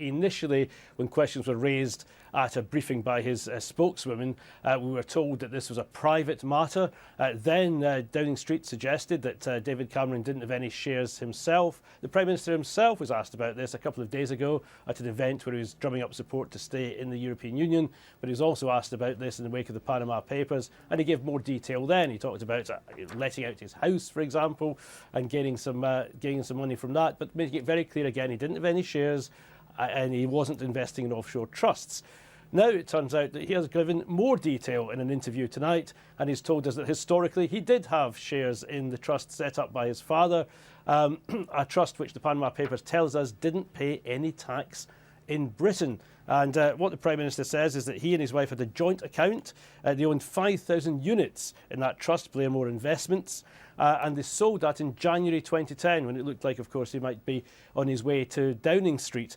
Initially, when questions were raised at a briefing by his spokeswoman, we were told that this was a private matter. Then Downing Street suggested that David Cameron didn't have any shares himself. The Prime Minister himself was asked about this a couple of days ago at an event where he was drumming up support to stay in the European Union, but he was also asked about this in the wake of the Panama Papers, and he gave more detail then. He talked about letting out his house, for example, and getting some money from that, but making it very clear again he didn't have any shares, and he wasn't investing in offshore trusts. Now it turns out that he has given more detail in an interview tonight, and he's told us that historically he did have shares in the trust set up by his father, a trust which the Panama Papers tells us didn't pay any tax in Britain. And what the Prime Minister says is that he and his wife had a joint account. They owned 5,000 units in that trust, Blairmore Investments, and they sold that in January 2010, when it looked like, of course, he might be on his way to Downing Street.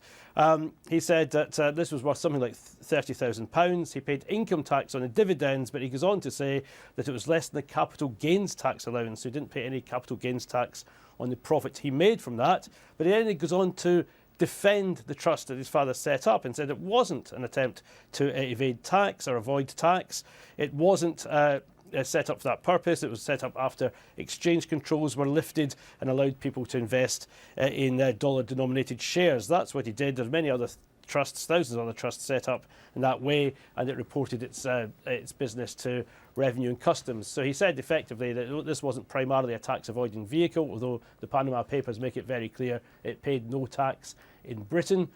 He said that this was worth something like £30,000. He paid income tax on the dividends, but he goes on to say that it was less than the capital gains tax allowance. So he didn't pay any capital gains tax on the profit he made from that. But then he goes on to defend the trust that his father set up and said it wasn't an attempt to evade tax or avoid tax. It wasn't set up for that purpose. It was set up after exchange controls were lifted and allowed people to invest in dollar-denominated shares. That's what he did. There's many other trusts, thousands of other trusts set up in that way, and it reported its business to Revenue and Customs. So he said effectively that this wasn't primarily a tax-avoiding vehicle, although the Panama Papers make it very clear it paid no tax in Britain.